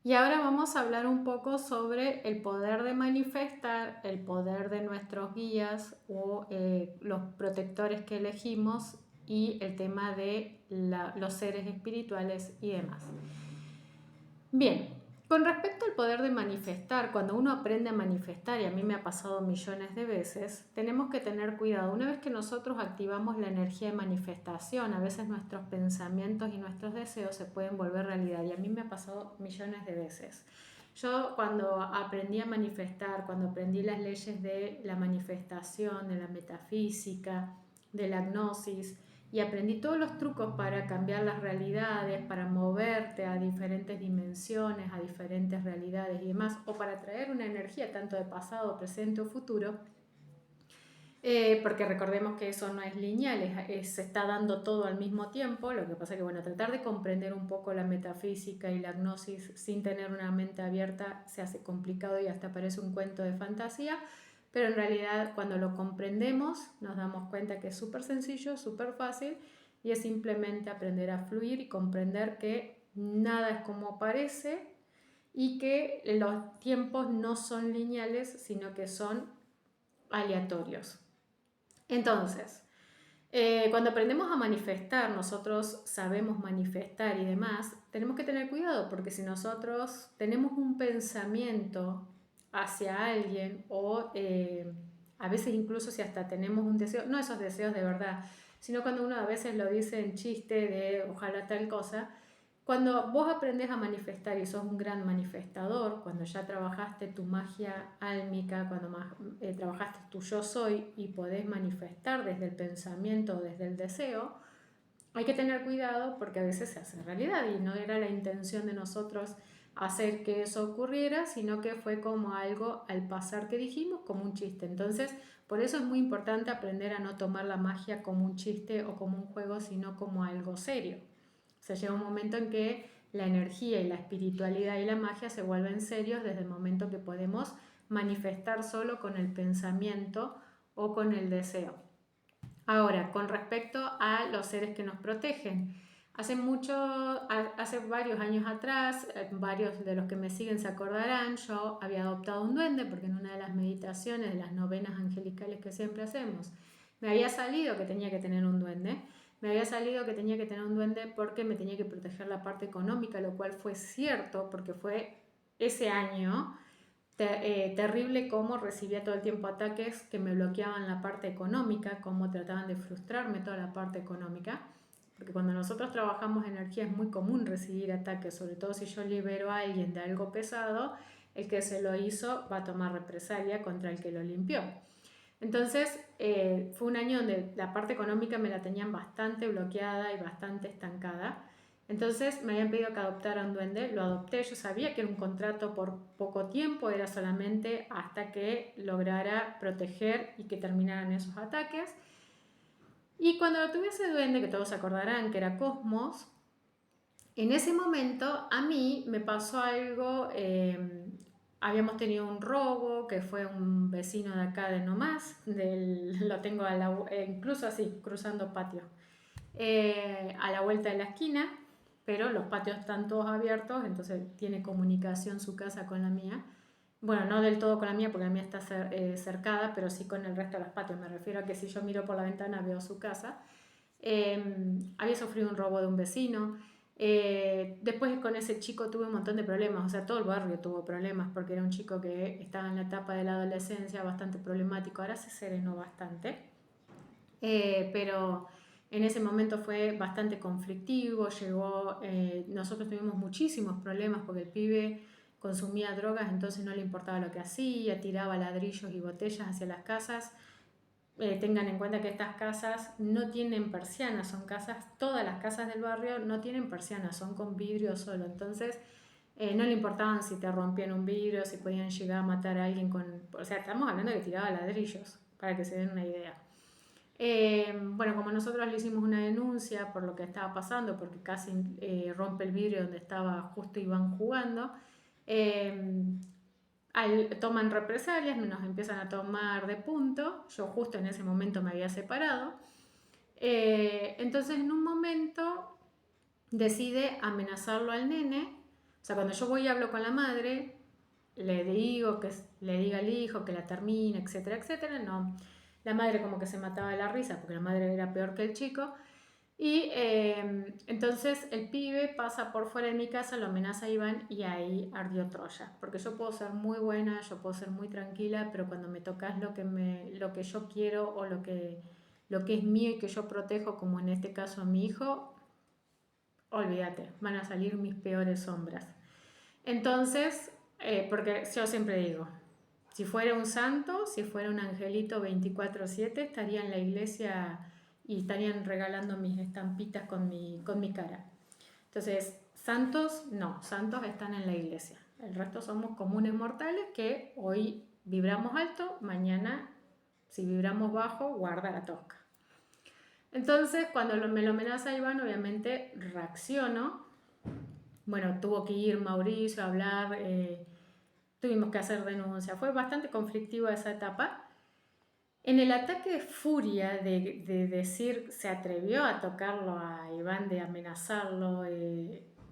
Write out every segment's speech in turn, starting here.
Y ahora vamos a hablar un poco sobre el poder de manifestar, el poder de nuestros guías o los protectores que elegimos y el tema de los seres espirituales y demás. Bien, con respecto al poder de manifestar, cuando uno aprende a manifestar, y a mí me ha pasado millones de veces, tenemos que tener cuidado. Una vez que nosotros activamos la energía de manifestación, a veces nuestros pensamientos y nuestros deseos se pueden volver realidad, y a mí me ha pasado millones de veces. Yo cuando aprendí a manifestar, cuando aprendí las leyes de la manifestación, de la metafísica, de la gnosis, y aprendí todos los trucos para cambiar las realidades, para moverte a diferentes dimensiones, a diferentes realidades y demás, o para traer una energía tanto de pasado, presente o futuro, porque recordemos que eso no es lineal, se está dando todo al mismo tiempo. Lo que pasa es que, bueno, tratar de comprender un poco la metafísica y la gnosis sin tener una mente abierta se hace complicado y hasta parece un cuento de fantasía, pero en realidad cuando lo comprendemos nos damos cuenta que es súper sencillo, súper fácil, y es simplemente aprender a fluir y comprender que nada es como parece y que los tiempos no son lineales, sino que son aleatorios. Entonces, cuando aprendemos a manifestar, nosotros sabemos manifestar y demás, tenemos que tener cuidado porque si nosotros tenemos un pensamiento hacia alguien o a veces incluso si hasta tenemos un deseo, no esos deseos de verdad, sino cuando uno a veces lo dice en chiste de ojalá tal cosa, cuando vos aprendes a manifestar y sos un gran manifestador, cuando ya trabajaste tu magia álmica, cuando trabajaste tu yo soy y podés manifestar desde el pensamiento o desde el deseo, hay que tener cuidado porque a veces se hace realidad y no era la intención de nosotros hacer que eso ocurriera, sino que fue como algo al pasar que dijimos, como un chiste. Entonces, por eso es muy importante aprender a no tomar la magia como un chiste o como un juego, sino como algo serio. O sea, llega un momento en que la energía y la espiritualidad y la magia se vuelven serios desde el momento que podemos manifestar solo con el pensamiento o con el deseo. Ahora, con respecto a los seres que nos protegen, hace varios años atrás, varios de los que me siguen se acordarán, yo había adoptado un duende porque en una de las meditaciones, de las novenas angelicales que siempre hacemos, me había salido que tenía que tener un duende. Me había salido que tenía que tener un duende porque me tenía que proteger la parte económica, lo cual fue cierto porque fue ese año terrible cómo recibía todo el tiempo ataques que me bloqueaban la parte económica, cómo trataban de frustrarme toda la parte económica, porque cuando nosotros trabajamos energía es muy común recibir ataques, sobre todo si yo libero a alguien de algo pesado, el que se lo hizo va a tomar represalia contra el que lo limpió. Entonces fue un año donde la parte económica me la tenían bastante bloqueada y bastante estancada. Entonces me habían pedido que adoptara un duende, lo adopté, yo sabía que era un contrato por poco tiempo, era solamente hasta que lograra proteger y que terminaran esos ataques. Y cuando lo tuve ese duende, que todos se acordarán que era Cosmos, en ese momento a mí me pasó algo, habíamos tenido un robo, que fue un vecino de acá de nomás, lo tengo incluso así, cruzando patio, a la vuelta de la esquina, pero los patios están todos abiertos, entonces tiene comunicación su casa con la mía. Bueno, no del todo con la mía porque la mía está cercada, pero sí con el resto de los patios. Me refiero a que si yo miro por la ventana veo su casa. Había sufrido un robo de un vecino. Después con ese chico tuve un montón de problemas, o sea, todo el barrio tuvo problemas porque era un chico que estaba en la etapa de la adolescencia bastante problemático, ahora se serenó bastante, pero en ese momento fue bastante conflictivo, nosotros tuvimos muchísimos problemas porque el pibe consumía drogas, entonces no le importaba lo que hacía, tiraba ladrillos y botellas hacia las casas. Tengan en cuenta que estas casas no tienen persianas, son casas, todas las casas del barrio no tienen persianas, son con vidrio solo, entonces no le importaban si te rompían un vidrio, si podían llegar a matar a alguien o sea, estamos hablando de que tiraba ladrillos, para que se den una idea. Bueno, como nosotros le hicimos una denuncia por lo que estaba pasando, porque casi rompe el vidrio donde estaba justo iban jugando, eh, toman represalias, nos empiezan a tomar de punto, yo justo en ese momento me había separado, entonces en un momento decide amenazarlo al nene O sea, cuando yo voy y hablo con la madre, le digo que le diga al hijo que la termine, etcétera, etcétera. No, la madre como que se mataba de la risa porque la madre era peor que el chico. Y entonces el pibe pasa por fuera de mi casa, lo amenaza a Iván y ahí ardió Troya. Porque yo puedo ser muy buena, yo puedo ser muy tranquila, pero cuando me tocas lo que yo quiero o lo que es mío y que yo protejo, como en este caso a mi hijo, olvídate, van a salir mis peores sombras. Entonces, porque yo siempre digo, si fuera un santo, si fuera un angelito 24/7, estaría en la iglesia y estarían regalando mis estampitas con mi cara. Entonces, santos, no, santos están en la iglesia. El resto somos comunes mortales que hoy vibramos alto, mañana, si vibramos bajo, guarda la tosca. Entonces, cuando me lo amenaza Iván, obviamente reacciono. Bueno, tuvo que ir Mauricio a hablar, tuvimos que hacer denuncia. Fue bastante conflictiva esa etapa. En el ataque de furia de decir, se atrevió a tocarlo a Iván, de amenazarlo,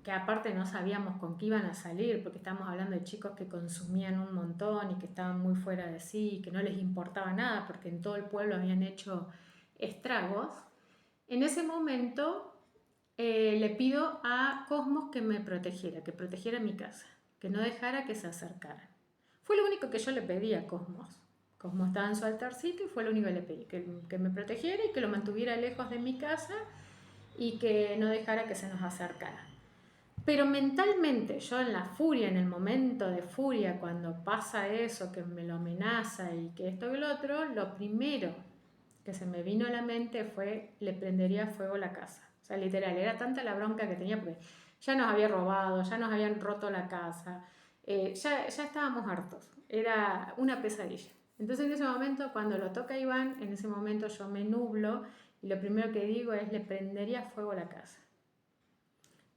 que aparte no sabíamos con qué iban a salir, porque estamos hablando de chicos que consumían un montón y que estaban muy fuera de sí, que no les importaba nada, porque en todo el pueblo habían hecho estragos. En ese momento le pido a Cosmos que me protegiera, que protegiera mi casa, que no dejara que se acercaran. Fue lo único que yo le pedí a Cosmos. Cosmos estaba en su altarcito y fue lo único que le pedí, que me protegiera y que lo mantuviera lejos de mi casa y que no dejara que se nos acercara. Pero mentalmente, yo en la furia, en el momento de furia, cuando pasa eso, que me lo amenaza y que esto y lo otro, lo primero que se me vino a la mente fue, le prendería fuego la casa. O sea, literal, era tanta la bronca que tenía porque ya nos había robado, ya nos habían roto la casa, ya estábamos hartos, era una pesadilla. Entonces en ese momento, cuando lo toca Iván, en ese momento yo me nublo y lo primero que digo es, le prendería fuego la casa.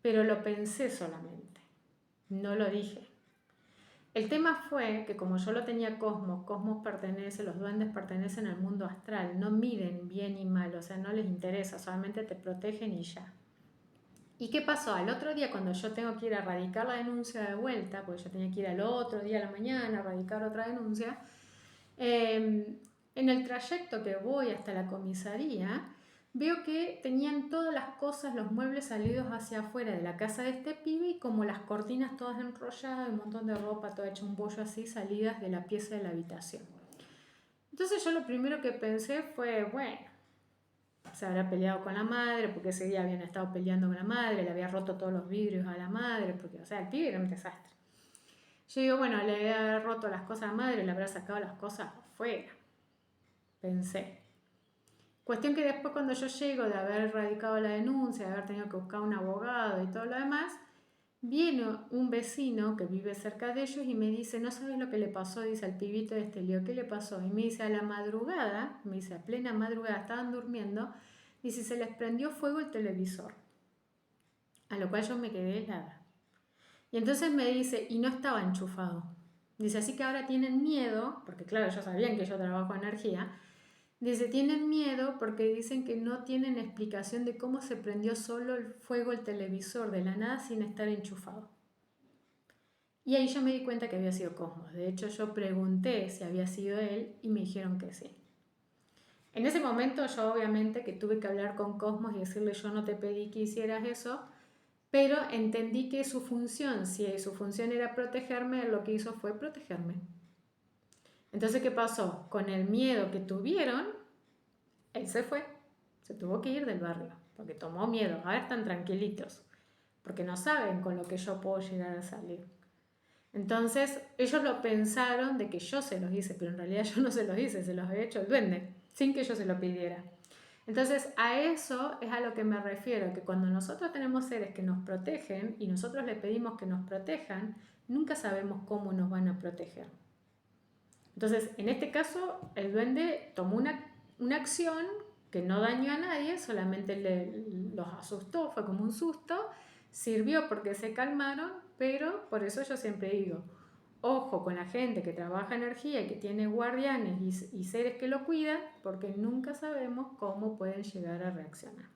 Pero lo pensé solamente, no lo dije. El tema fue que como yo lo tenía Cosmos, Cosmos pertenece, los duendes pertenecen al mundo astral, no miden bien y mal, o sea, no les interesa, solamente te protegen y ya. ¿Y qué pasó? Al otro día, cuando yo tengo que ir a radicar la denuncia de vuelta, porque yo tenía que ir al otro día a la mañana a radicar otra denuncia, en el trayecto que voy hasta la comisaría, veo que tenían todas las cosas, los muebles salidos hacia afuera de la casa de este pibe y como las cortinas todas enrolladas, un montón de ropa, todo hecho un bollo así, salidas de la pieza de la habitación. Entonces yo lo primero que pensé fue, bueno, se habrá peleado con la madre, porque ese día habían estado peleando con la madre, le había roto todos los vidrios a la madre, porque, o sea, el pibe era un desastre. Yo digo, bueno, le había roto las cosas a la madre, le habrá sacado las cosas afuera. Pensé. Cuestión que después cuando yo llego de haber radicado la denuncia, de haber tenido que buscar un abogado y todo lo demás, viene un vecino que vive cerca de ellos y me dice, no sabes lo que le pasó, dice al pibito este, le digo, ¿qué le pasó? Y me dice, a la madrugada, me dice, a plena madrugada, estaban durmiendo, dice, se les prendió fuego el televisor. A lo cual yo me quedé helada. Y entonces me dice, y no estaba enchufado. Dice, así que ahora tienen miedo, porque claro, ellos sabían que yo trabajo energía. Dice, tienen miedo porque dicen que no tienen explicación de cómo se prendió solo el fuego el televisor de la nada sin estar enchufado. Y ahí yo me di cuenta que había sido Cosmos. De hecho, yo pregunté si había sido él y me dijeron que sí. En ese momento yo obviamente que tuve que hablar con Cosmos y decirle, yo no te pedí que hicieras eso, pero entendí que su función, si su función era protegerme, lo que hizo fue protegerme. Entonces, ¿qué pasó? Con el miedo que tuvieron, él se fue, se tuvo que ir del barrio, porque tomó miedo. Ahora están tranquilitos, porque no saben con lo que yo puedo llegar a salir. Entonces, ellos lo pensaron de que yo se los hice, pero en realidad yo no se los hice, se los había hecho el duende, sin que yo se lo pidiera. Entonces, a eso es a lo que me refiero, que cuando nosotros tenemos seres que nos protegen y nosotros le pedimos que nos protejan, nunca sabemos cómo nos van a proteger. Entonces, en este caso, el duende tomó una acción que no dañó a nadie, solamente los asustó, fue como un susto, sirvió porque se calmaron, pero por eso yo siempre digo, ojo con la gente que trabaja energía y que tiene guardianes y seres que lo cuidan, porque nunca sabemos cómo pueden llegar a reaccionar.